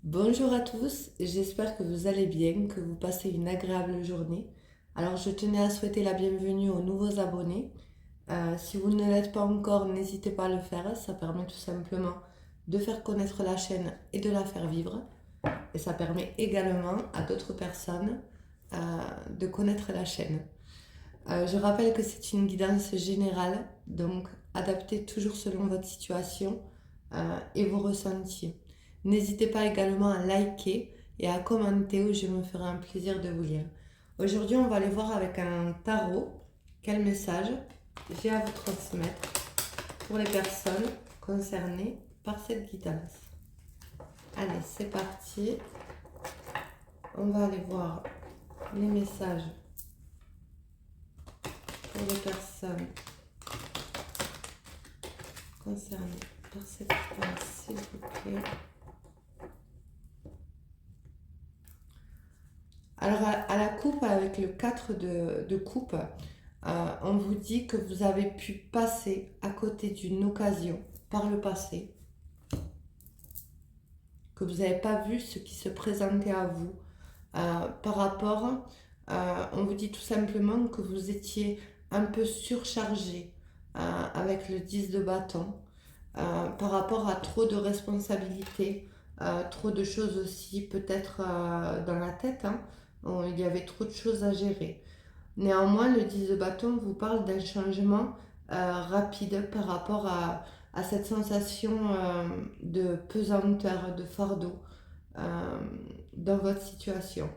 Bonjour à tous, j'espère que vous allez bien, que vous passez une agréable journée. Alors je tenais à souhaiter la bienvenue aux nouveaux abonnés. Si vous ne l'êtes pas encore, n'hésitez pas à le faire, ça permet tout simplement de faire connaître la chaîne et de la faire vivre. Et ça permet également à d'autres personnes euh, de connaître la chaîne. Je rappelle que c'est une guidance générale, donc adaptée toujours selon votre situation et vos ressentis. N'hésitez pas également à liker et à commenter, où je me ferai un plaisir de vous lire. Aujourd'hui, on va aller voir avec un tarot quel message j'ai à vous transmettre pour les personnes concernées par cette guidance. Allez, c'est parti. On va aller voir les messages pour les personnes concernées par cette guidance, s'il vous plaît. Alors, à la coupe, avec le 4 de coupe, on vous dit que vous avez pu passer à côté d'une occasion par le passé, que vous n'avez pas vu ce qui se présentait à vous par rapport, on vous dit tout simplement que vous étiez un peu surchargé avec le 10 de bâton par rapport à trop de responsabilités, trop de choses aussi peut-être dans la tête, hein. Il y avait trop de choses à gérer. Néanmoins, le 10 de bâton vous parle d'un changement rapide par rapport à cette sensation de pesanteur, de fardeau euh, dans votre situation.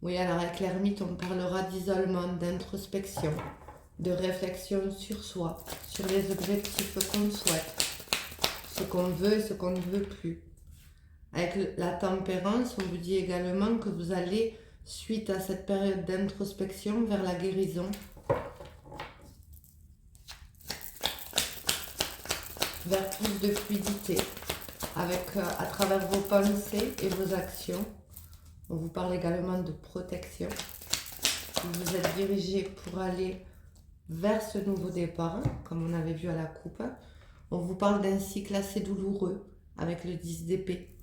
Oui, alors avec l'ermite, on parlera d'isolement, d'introspection, de réflexion sur soi, sur les objectifs qu'on souhaite, ce qu'on veut et ce qu'on ne veut plus. Avec la tempérance, on vous dit également que vous allez, suite à cette période d'introspection, vers la guérison, vers plus de fluidité, avec, à travers vos pensées et vos actions. On vous parle également de protection. Vous vous êtes dirigé pour aller vers ce nouveau départ, comme on avait vu à la coupe. On vous parle d'un cycle assez douloureux avec le 10 d'épée,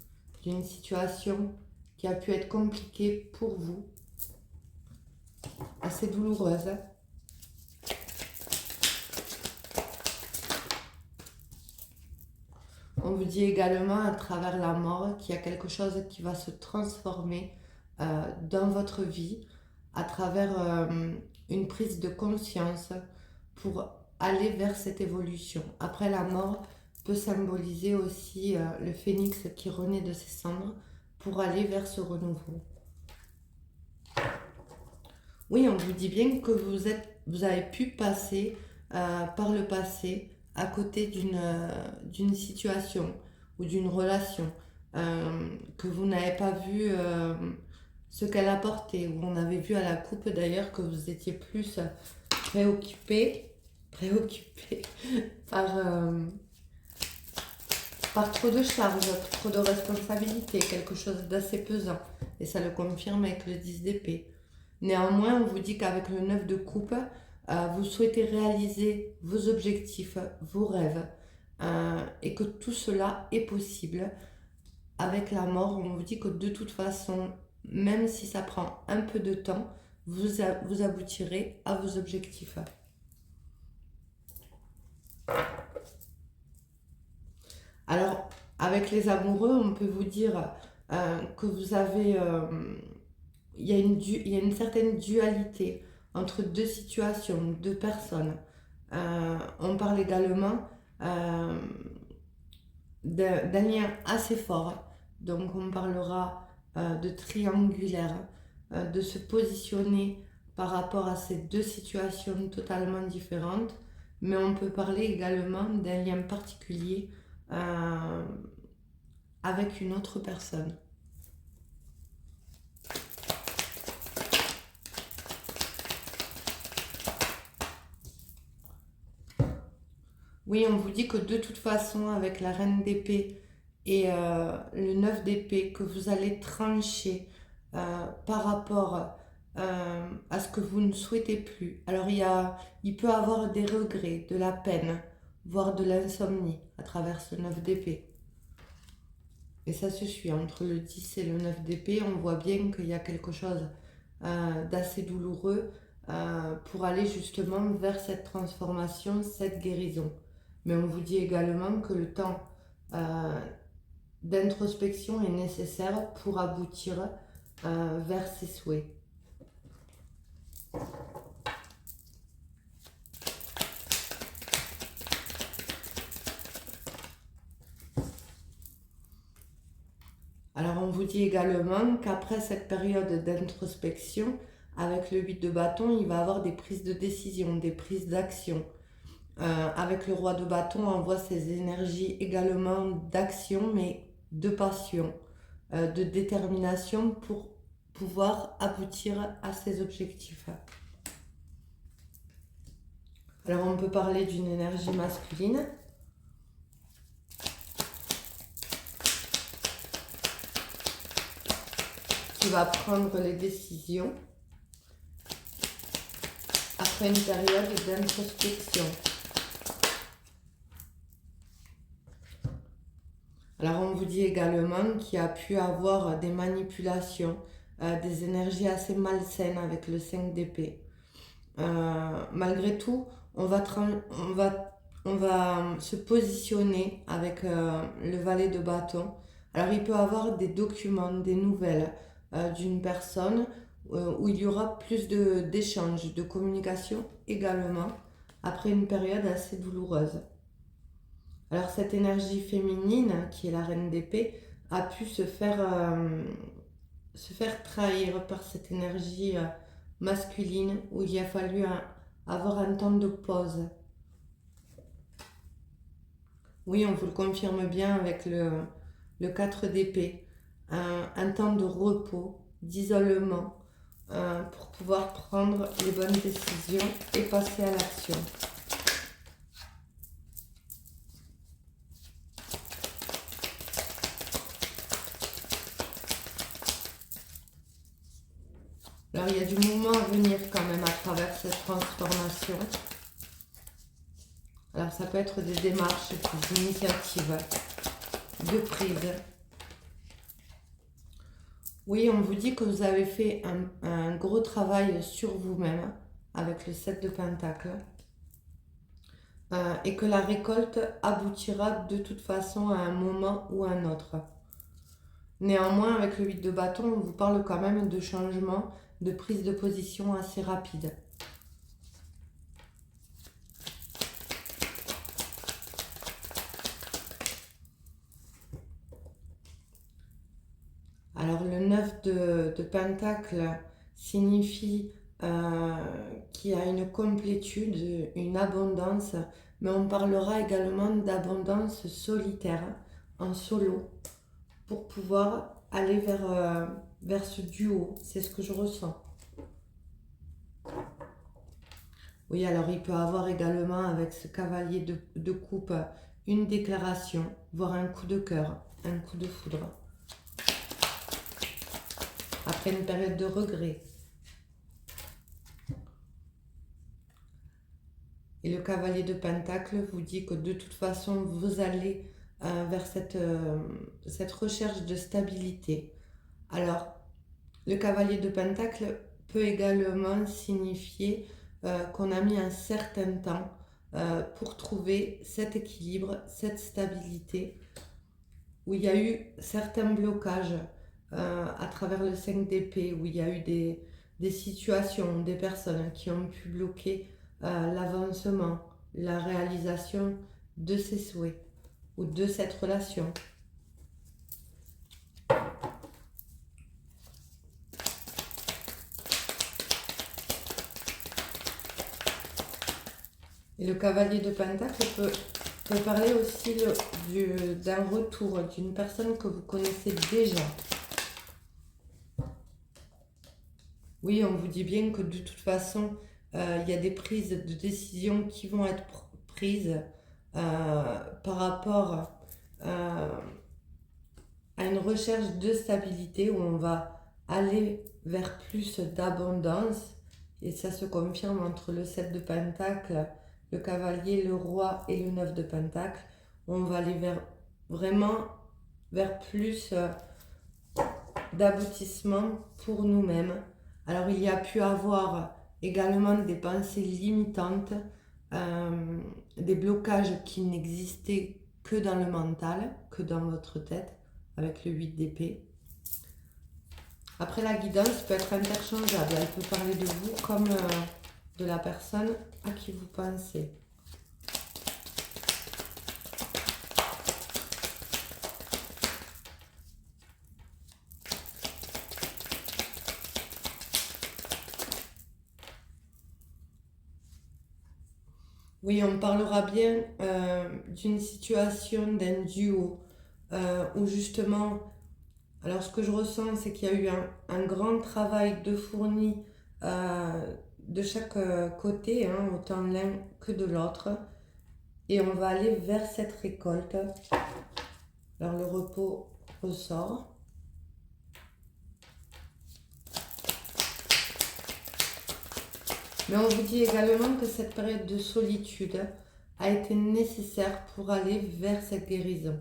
d'une situation qui a pu être compliquée pour vous, assez douloureuse. On vous dit également à travers la mort qu'il y a quelque chose qui va se transformer dans votre vie à travers une prise de conscience pour aller vers cette évolution. Après, la mort peut symboliser aussi le phénix qui renaît de ses cendres pour aller vers ce renouveau. Oui, on vous dit bien que vous avez pu passer par le passé à côté d'une situation ou d'une relation que vous n'avez pas vu ce qu'elle apportait. Ou on avait vu à la coupe d'ailleurs que vous étiez plus préoccupé par trop de charges, trop de responsabilités, quelque chose d'assez pesant. Et ça le confirme avec le 10 d'épée. Néanmoins, on vous dit qu'avec le 9 de coupe, vous souhaitez réaliser vos objectifs, vos rêves, et que tout cela est possible. Avec la mort, on vous dit que de toute façon, même si ça prend un peu de temps, vous aboutirez à vos objectifs. Alors, avec les amoureux, on peut vous dire que vous avez... il y a une certaine dualité entre deux situations, deux personnes. On parle également d'un lien assez fort. Donc on parlera de triangulaire, de se positionner par rapport à ces deux situations totalement différentes. Mais on peut parler également d'un lien particulier avec une autre personne. Oui, on vous dit que de toute façon, avec la reine d'épée et le 9 d'épée, que vous allez trancher par rapport à ce que vous ne souhaitez plus. Alors il peut avoir des regrets, de la peine, voire de l'insomnie à travers ce 9 d'épée. Et ça se suit entre le 10 et le 9 d'épée, on voit bien qu'il y a quelque chose d'assez douloureux pour aller justement vers cette transformation, cette guérison. Mais on vous dit également que le temps d'introspection est nécessaire pour aboutir vers ses souhaits. Alors on vous dit également qu'après cette période d'introspection, avec le 8 de bâton, il va y avoir des prises de décision, des prises d'action. Avec le roi de bâton, on voit ces énergies également d'action, mais de passion, de détermination pour pouvoir aboutir à ses objectifs. Alors on peut parler d'une énergie masculine. Qui va prendre les décisions après une période d'introspection. Alors on vous dit également qu'il y a pu avoir des manipulations, des énergies assez malsaines avec le 5 d'épée. Malgré tout, on va se positionner avec le valet de bâton. Alors il peut y avoir des documents, des nouvelles d'une personne où il y aura plus d'échanges, de communication également, après une période assez douloureuse. Alors cette énergie féminine, qui est la reine d'épée, a pu se faire trahir par cette énergie masculine où il a fallu avoir un temps de pause. Oui, on vous le confirme bien avec le 4 d'épée. Un temps de repos, d'isolement, pour pouvoir prendre les bonnes décisions et passer à l'action. Alors il y a du mouvement à venir quand même à travers cette transformation. Alors ça peut être des démarches, des initiatives, de prise. Oui, on vous dit que vous avez fait un gros travail sur vous-même avec le 7 de Pentacle et que la récolte aboutira de toute façon à un moment ou à un autre. Néanmoins, avec le 8 de bâton, on vous parle quand même de changement, de prise de position assez rapide. Alors le 9 de Pentacle signifie qu'il y a une complétude, une abondance, mais on parlera également d'abondance solitaire, en solo, pour pouvoir aller vers ce duo. C'est ce que je ressens. Oui, alors il peut avoir également avec ce cavalier de coupe une déclaration, voire un coup de cœur, un coup de foudre. Après une période de regret. Et le cavalier de Pentacle vous dit que de toute façon, vous allez vers cette recherche de stabilité. Alors, le cavalier de Pentacle peut également signifier qu'on a mis un certain temps pour trouver cet équilibre, cette stabilité, où il y a eu certains blocages à travers le 5 d'épée, où il y a eu des situations, des personnes qui ont pu bloquer l'avancement, la réalisation de ses souhaits ou de cette relation. Et le cavalier de Pentacle peut parler aussi d'un retour d'une personne que vous connaissez déjà. Oui, on vous dit bien que de toute façon, il y a des prises de décision qui vont être prises par rapport à une recherche de stabilité où on va aller vers plus d'abondance. Et ça se confirme entre le 7 de Pentacle, le cavalier, le roi et le 9 de Pentacle. On va aller vraiment vers plus d'aboutissement pour nous-mêmes. Alors il y a pu avoir également des pensées limitantes, des blocages qui n'existaient que dans le mental, que dans votre tête, avec le 8 d'épée. Après, la guidance peut être interchangeable. Elle peut parler de vous comme de la personne à qui vous pensez. Oui, on parlera bien d'une situation, d'un duo, où justement, alors ce que je ressens, c'est qu'il y a eu un grand travail de fourni de chaque côté, hein, autant l'un que de l'autre. Et on va aller vers cette récolte. Alors le repos ressort. Mais on vous dit également que cette période de solitude a été nécessaire pour aller vers cette guérison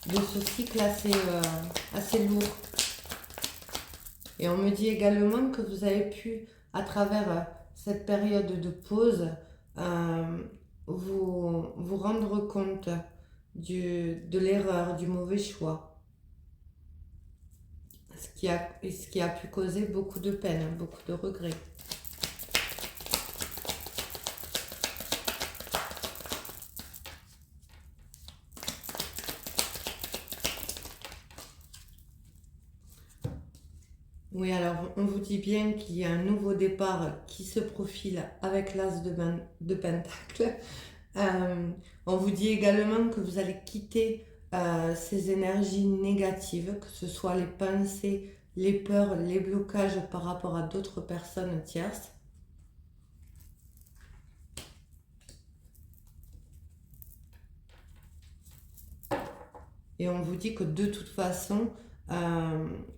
de ce cycle assez lourd. Et on me dit également que vous avez pu, à travers cette période de pause, vous rendre compte de l'erreur, du mauvais choix. Ce qui a pu causer beaucoup de peine, beaucoup de regrets. Oui, alors on vous dit bien qu'il y a un nouveau départ qui se profile avec l'As de Pentacle. On vous dit également que vous allez quitter ces énergies négatives, que ce soit les pensées, les peurs, les blocages par rapport à d'autres personnes tierces. Et on vous dit que de toute façon,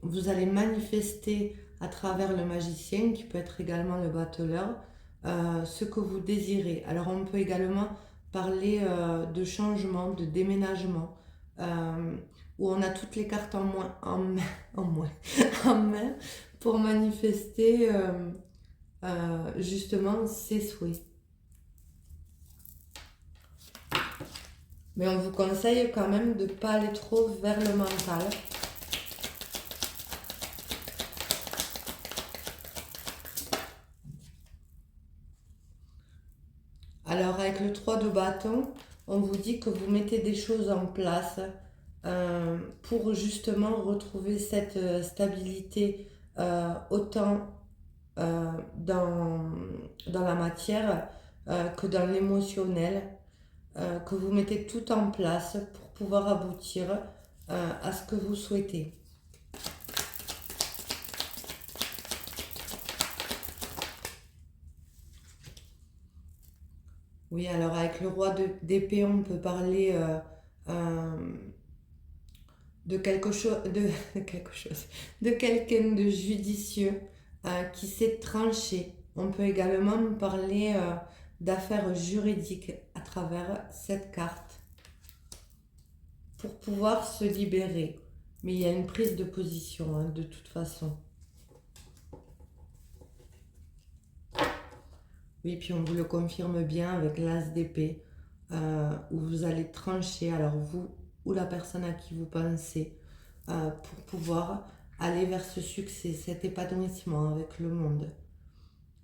vous allez manifester à travers le magicien, qui peut être également le battleur, ce que vous désirez. Alors on peut également parler de changement, de déménagement, où on a toutes les cartes en main pour manifester justement ses souhaits. Mais on vous conseille quand même de ne pas aller trop vers le mental. Alors avec le 3 de bâton, on vous dit que vous mettez des choses en place pour justement retrouver cette stabilité autant dans la matière que dans l'émotionnel, que vous mettez tout en place pour pouvoir aboutir à ce que vous souhaitez. Oui, alors avec le roi d'épée, on peut parler de quelque chose, de quelqu'un de judicieux qui s'est tranché. On peut également parler d'affaires juridiques à travers cette carte pour pouvoir se libérer. Mais il y a une prise de position de toute façon. Oui, puis on vous le confirme bien avec l'As d'épée, où vous allez trancher, alors vous ou la personne à qui vous pensez, pour pouvoir aller vers ce succès, cet épanouissement avec le monde.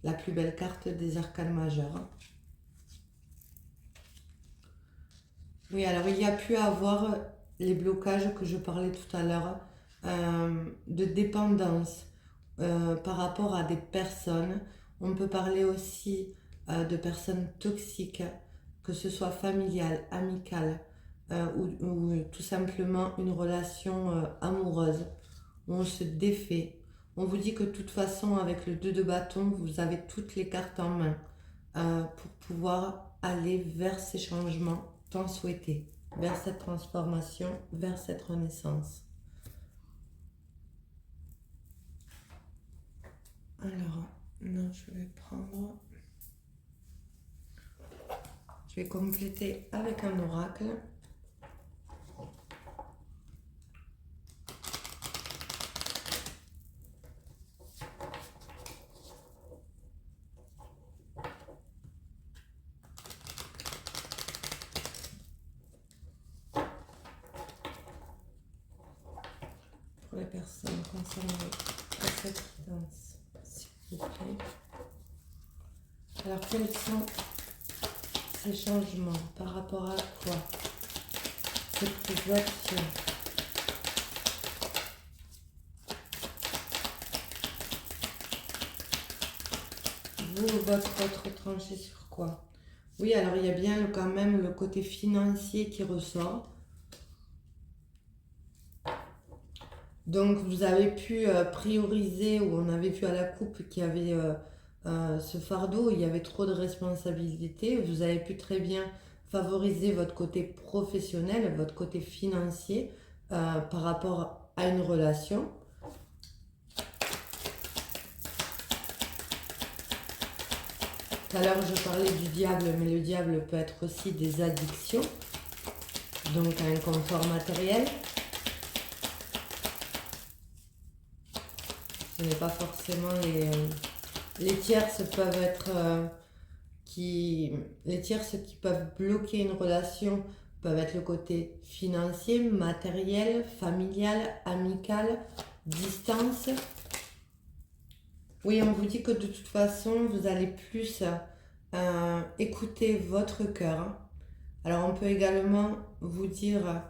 La plus belle carte des arcanes majeurs. Oui, alors il y a pu avoir les blocages que je parlais tout à l'heure, de dépendance par rapport à des personnes. On peut parler aussi de personnes toxiques, que ce soit familiales, amicales ou tout simplement une relation amoureuse où on se défait. On vous dit que de toute façon, avec le 2 de bâton, vous avez toutes les cartes en main pour pouvoir aller vers ces changements tant souhaités, vers cette transformation, vers cette renaissance. je vais prendre... Je vais compléter avec un oracle. Pour les personnes concernées par cette guidance, s'il vous plaît. Alors, quels sont ces changements par rapport à quoi? Cette action. Vous, votre tranché sur quoi? Oui, alors il y a bien quand même le côté financier qui ressort. Donc vous avez pu prioriser, ou on avait vu à la coupe qu'il y avait ce fardeau, il y avait trop de responsabilités. Vous avez pu très bien favoriser votre côté professionnel, votre côté financier par rapport à une relation. Tout à l'heure je parlais du diable, mais le diable peut être aussi des addictions, donc un confort matériel. Ce n'est pas forcément les tierces peuvent être les tierces qui peuvent bloquer une relation peuvent être le côté financier, matériel, familial, amical, distance. Oui, on vous dit que de toute façon, vous allez plus écouter votre cœur. Alors, on peut également vous dire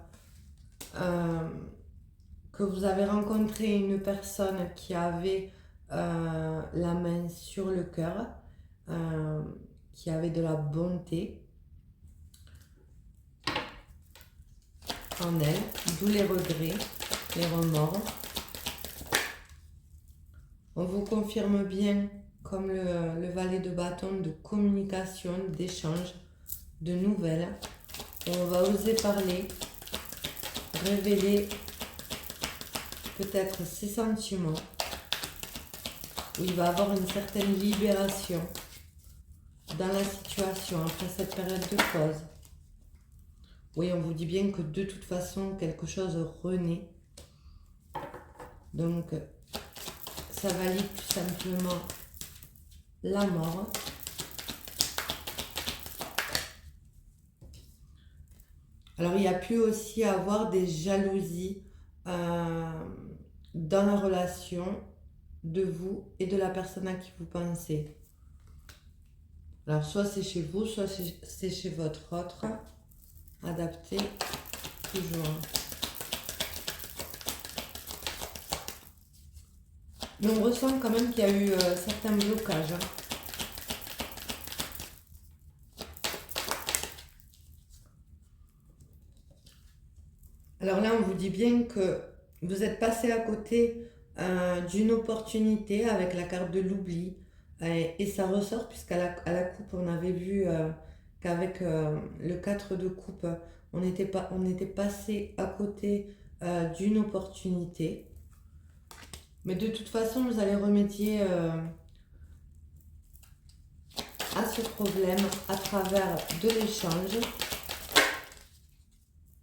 que vous avez rencontré une personne qui avait la main sur le cœur, qui avait de la bonté en elle, d'où les regrets, les remords. On vous confirme bien, comme le valet de bâton, de communication, d'échange, de nouvelles. On va oser parler, révéler peut-être ses sentiments, où il va y avoir une certaine libération dans la situation après cette période de pause. Oui, on vous dit bien que de toute façon, quelque chose renaît. Donc, ça valide tout simplement la mort. Alors, il y a pu aussi avoir des jalousies dans la relation de vous et de la personne à qui vous pensez. Alors, soit c'est chez vous, soit c'est chez votre autre. Adapté, toujours. Mais on ressent quand même qu'il y a eu certains blocages. Alors là, on vous dit bien que vous êtes passé à côté d'une opportunité avec la carte de l'oubli. Et ça ressort puisqu'à la coupe, on avait vu qu'avec le 4 de coupe, on était passé à côté d'une opportunité. Mais de toute façon, vous allez remédier à ce problème à travers de l'échange.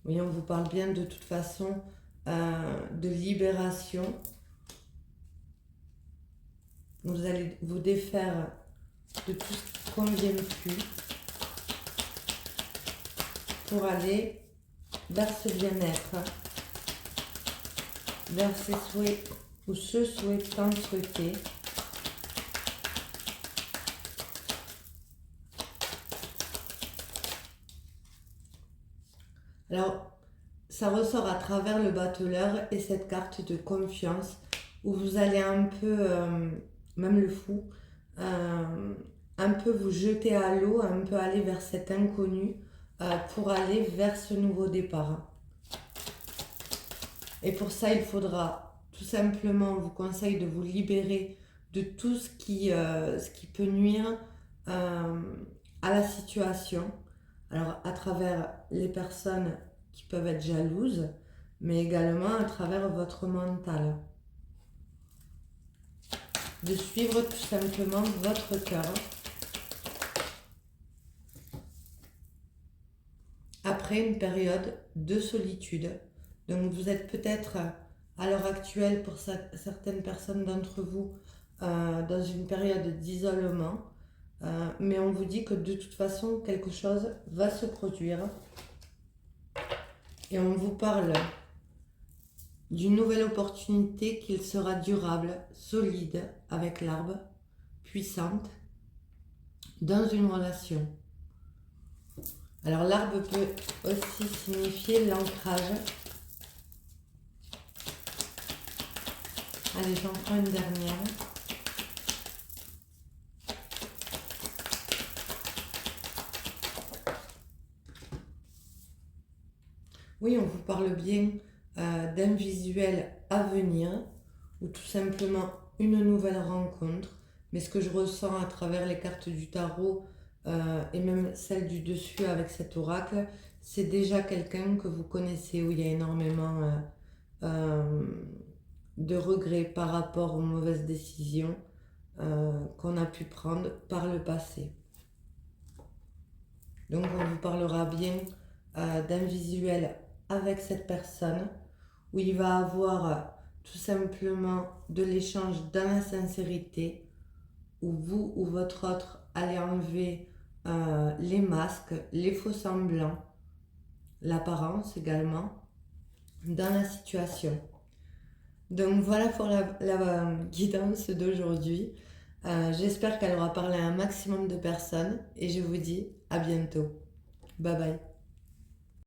Oui, on vous parle bien de toute façon de libération. Vous allez vous défaire de tout ce qui ne convient plus pour aller vers ce bien-être, vers ces souhaits ou ce souhait tant souhaité. Alors, ça ressort à travers le battleur et cette carte de confiance où vous allez un peu, même le fou, un peu vous jeter à l'eau, un peu aller vers cet inconnu pour aller vers ce nouveau départ. Et pour ça, il faudra tout simplement, on vous conseille de vous libérer de tout ce qui peut nuire à la situation. Alors, à travers les personnes qui peuvent être jalouses, mais également à travers votre mental. de suivre tout simplement votre cœur. Après une période de solitude. Donc vous êtes peut-être à l'heure actuelle pour certaines personnes d'entre vous dans une période d'isolement. Mais on vous dit que de toute façon quelque chose va se produire. Et on vous parle d'une nouvelle opportunité qui sera durable, solide avec l'arbre, puissante, dans une relation. Alors l'arbre peut aussi signifier l'ancrage. Allez, j'en prends une dernière. Oui, on vous parle bien d'un visuel à venir ou tout simplement une nouvelle rencontre. Mais ce que je ressens à travers les cartes du tarot et même celle du dessus avec cet oracle, c'est déjà quelqu'un que vous connaissez où il y a énormément de regrets par rapport aux mauvaises décisions qu'on a pu prendre par le passé. Donc on vous parlera bien d'un visuel avec cette personne où il va avoir tout simplement de l'échange dans la sincérité, où vous ou votre autre allez enlever les masques, les faux semblants, l'apparence également dans la situation. Donc voilà pour la guidance d'aujourd'hui. J'espère qu'elle aura parlé à un maximum de personnes et je vous dis à bientôt. Bye bye.